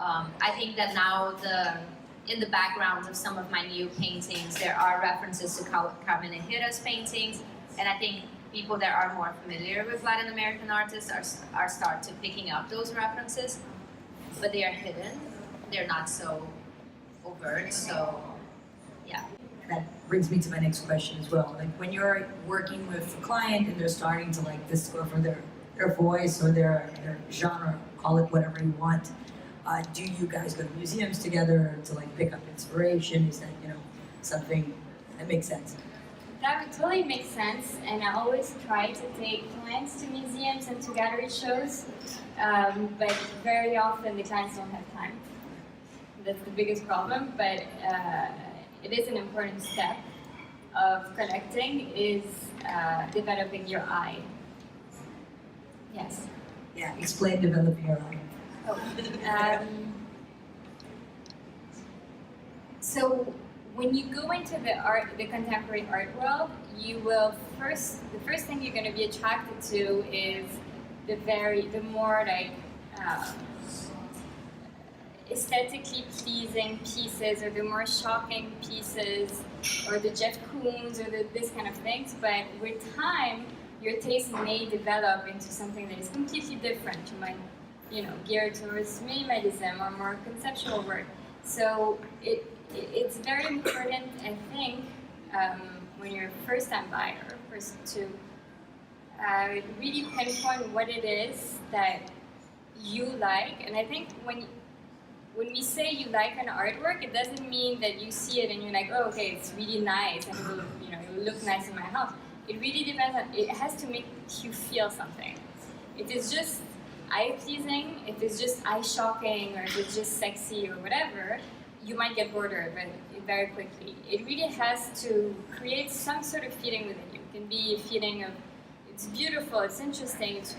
I think that now in the backgrounds of some of my new paintings, there are references to Carmen Herrera's paintings, and I think people that are more familiar with Latin American artists are start to picking up those references, but they are hidden. They're not so overt. So, yeah. That brings me to my next question as well. Like when you're working with a client and they're starting to like discover their voice or their genre, call it whatever you want. Do you guys go to museums together to like pick up inspiration? Is that, you know, something that makes sense? That would totally make sense, and I always try to take clients to museums and to gallery shows, but very often the clients don't have time. That's the biggest problem, but it is an important step of connecting, is developing your eye. Yes? Yeah, explain developing your eye. So when you go into the contemporary art world, you will the first thing you're going to be attracted to is the more like aesthetically pleasing pieces, or the more shocking pieces, or the Jeff Koons, or this kind of things. But with time, your taste may develop into something that is completely different. You might, you know, geared towards minimalism or more conceptual work. So it's very important, I think, when you're a first-time buyer, to really pinpoint what it is that you like. And I think when we say you like an artwork, it doesn't mean that you see it and you're like, oh, okay, it's really nice and it will, you know, it will look nice in my house. It really depends on, it has to make you feel something. If it's just eye-pleasing, if it's just eye-shocking, or if it's just sexy or whatever, you might get bored of it very quickly. It really has to create some sort of feeling within you. It can be a feeling of, it's beautiful, it's interesting, it's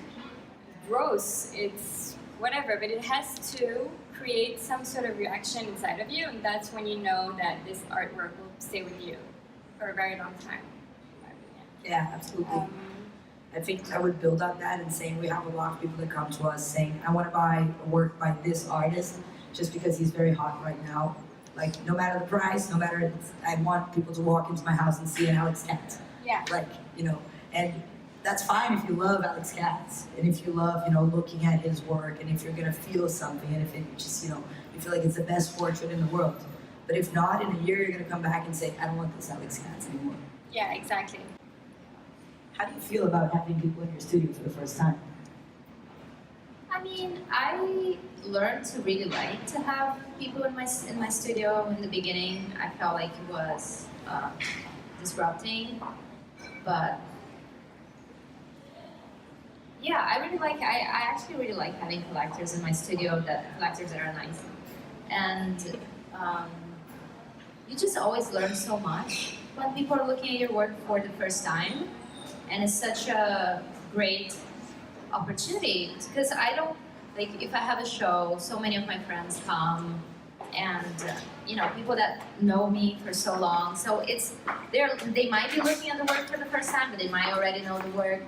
gross, it's whatever, but it has to create some sort of reaction inside of you, and that's when you know that this artwork will stay with you for a very long time. Yeah, absolutely. I think I would build on that and saying we have a lot of people that come to us saying, I want to buy a work by this artist just because he's very hot right now. Like, no matter the price, no matter, I want people to walk into my house and see an Alex Katz. Yeah. Like, you know, and that's fine if you love Alex Katz, and if you love, you know, looking at his work, and if you're going to feel something, and if it just, you know, you feel like it's the best portrait in the world. But if not, in a year, you're going to come back and say, I don't want this Alex Katz anymore. Yeah, exactly. How do you feel about having people in your studio for the first time? I mean, I learned to really like to have people in my studio. In the beginning, I felt like it was disrupting, but yeah, I actually really like having collectors in my studio, collectors that are nice, and you just always learn so much when people are looking at your work for the first time, and it's such a great opportunity, because I don't, like, if I have a show, so many of my friends come, and you know, people that know me for so long, so they might be looking at the work for the first time, but they might already know the work.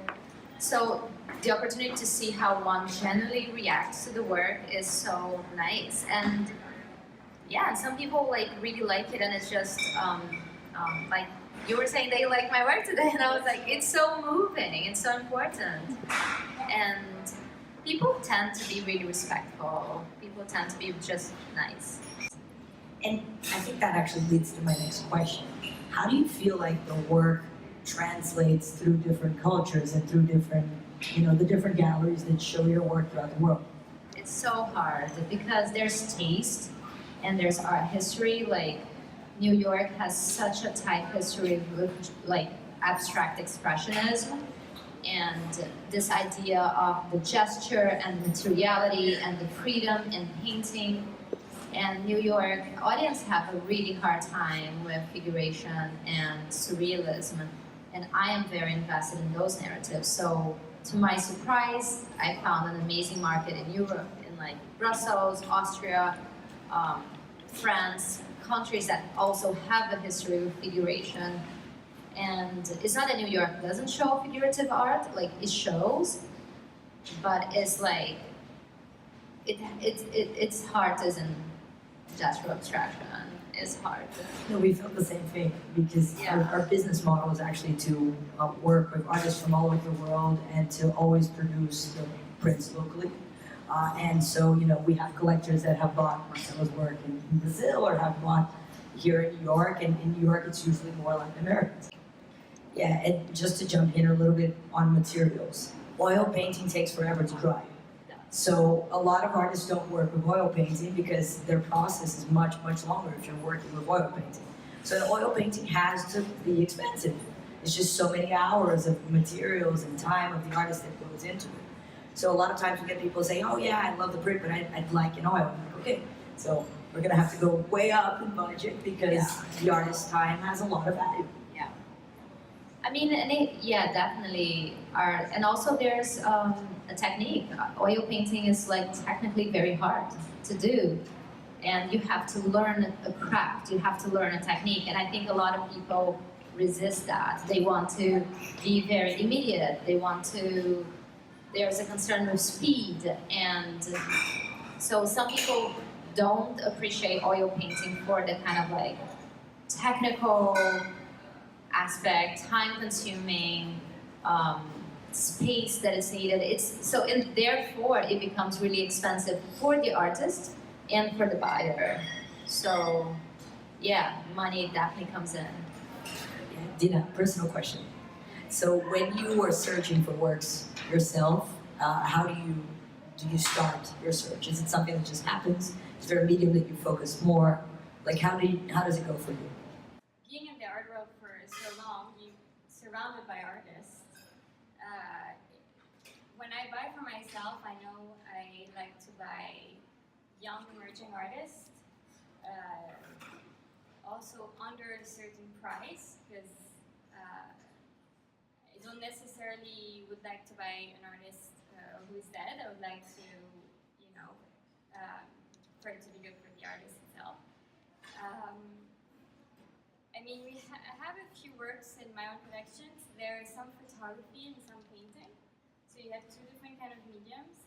So the opportunity to see how one generally reacts to the work is so nice. And yeah, some people like really like it, and it's just like you were saying, they like my work today, and I was like, it's so moving, it's so important. And people tend to be really respectful. People tend to be just nice. And I think that actually leads to my next question. How do you feel like the work translates through different cultures and through different, you know, the different galleries that show your work throughout the world? It's so hard because there's taste and there's art history. Like, New York has such a tight history with like abstract expressionism, and this idea of the gesture and materiality and the freedom in painting. And New York audience have a really hard time with figuration and surrealism, and I am very invested in those narratives. So to my surprise, I found an amazing market in Europe, in like Brussels, Austria, France, countries that also have a history with figuration. And it's not that New York doesn't show figurative art, like it shows, but it's like, it's hard isn't just for abstraction. It's hard. No, we felt the same thing because our business model is actually to work with artists from all over the world and to always produce the prints locally. And so, you know, we have collectors that have bought Marcelo's work in Brazil or have bought here in New York, and in New York it's usually more Latin Americans. Yeah, and just to jump in a little bit on materials. Oil painting takes forever to dry. So a lot of artists don't work with oil painting because their process is much, much longer if you're working with oil painting. So an oil painting has to be expensive. It's just so many hours of materials and time of the artist that goes into it. So a lot of times we get people saying, oh yeah, I love the print, but I'd like an oil. I'm like, okay, so we're gonna have to go way up in budget because the artist's time has a lot of value. Yeah. I mean, definitely art. And also there's a technique. Oil painting is like technically very hard to do. And you have to learn a craft, you have to learn a technique. And I think a lot of people resist that. They want to be very immediate. There's a concern with speed. And so some people don't appreciate oil painting for the kind of like technical aspect, time-consuming, space that is needed. Therefore it becomes really expensive for the artist and for the buyer. So, yeah, money definitely comes in. Dina, personal question. So when you are searching for works yourself, how do you start your search? Is it something that just happens? Is there a medium that you focus more? Like how does it go for you? Being in the art world for so long, you're surrounded by artists. When I buy for myself, I know I like to buy young emerging artists, also under a certain price, because I don't necessarily would like to buy an artist who is dead. I would like to, you know, for it to be good for the artist itself. I mean, I have a few works in my own collections. There is some photography and some painting. So you have two different kind of mediums.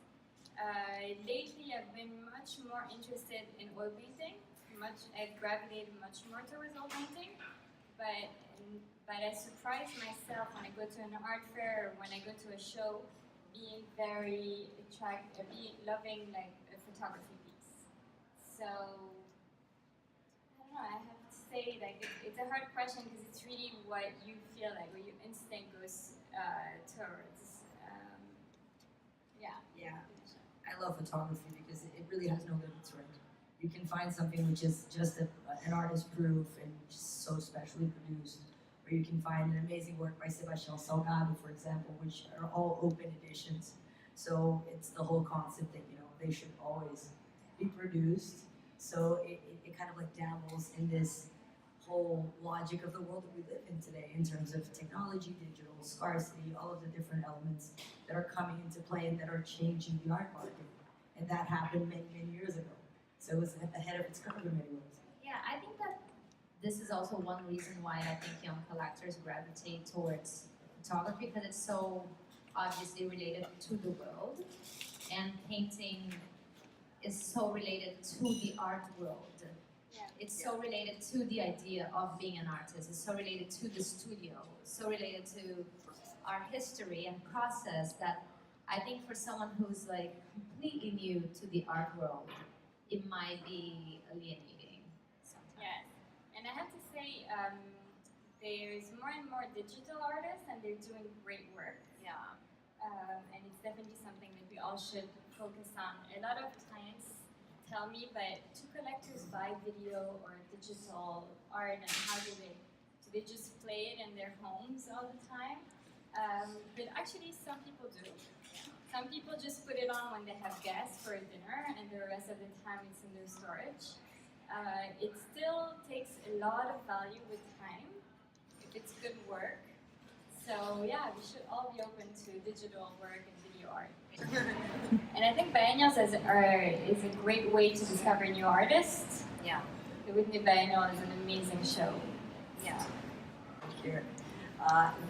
Lately, I've been much more interested in oil painting. I've gravitated much more towards oil painting. But I surprise myself when I go to an art fair or when I go to a show, being very loving like a photography piece. So I don't know. I have to say, like, it's a hard question because it's really what you feel like, what your instinct goes towards. Yeah, I love photography because it really has no limits, right? You can find something which is just an artist proof and just so specially produced, or you can find an amazing work by Sebastião Salgado, for example, which are all open editions. So it's the whole concept that, you know, they should always be produced. So it kind of like dabbles in this whole logic of the world that we live in today in terms of technology, digital, scarcity, all of the different elements that are coming into play and that are changing the art market. And that happened many, many years ago. So it was ahead of its curve in many ways. Yeah, I think that this is also one reason why I think young collectors gravitate towards photography, because it's so obviously related to the world, and painting is so related to the art world. It's so related to the idea of being an artist. It's so related to the studio. It's so related to our history and process that I think for someone who's like completely new to the art world, it might be alienating sometimes. Yes, and I have to say, there's more and more digital artists, and they're doing great work. Yeah. And it's definitely something that we all should focus on. A lot of clients tell me, but do collectors buy video or digital art, and how do they just play it in their homes all the time? But actually, some people do. Some people just put it on when they have guests for a dinner, and the rest of the time it's in their storage. It still takes a lot of value with time, if it's good work. So yeah, we should all be open to digital work and video art. And I think biennials is a great way to discover new artists. Yeah. The Whitney Biennial is an amazing show. Yeah. Here.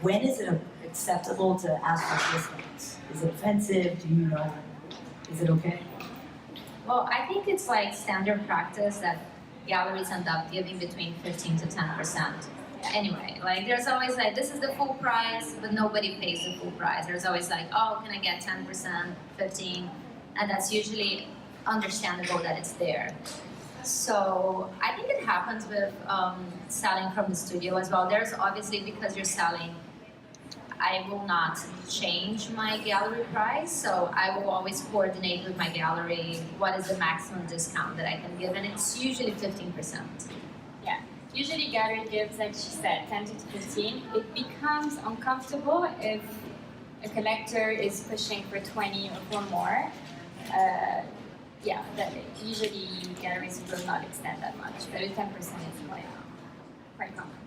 When is it acceptable to ask for discounts? Is it offensive? Do you know? Is it okay? Well, I think it's like standard practice that galleries end up giving between 15 to 10%. Anyway, like there's always like, this is the full price, but nobody pays the full price. There's always like, oh, can I get 10%, 15? And that's usually understandable that it's there. So I think it happens with selling from the studio as well. There's obviously, because you're selling, I will not change my gallery price, so I will always coordinate with my gallery what is the maximum discount that I can give, and it's usually 15%. Yeah. Usually gallery gives, like she said, 10 to 15. It becomes uncomfortable if a collector is pushing for 20 or more. Yeah, usually galleries will not extend that much, but 10% is quite common.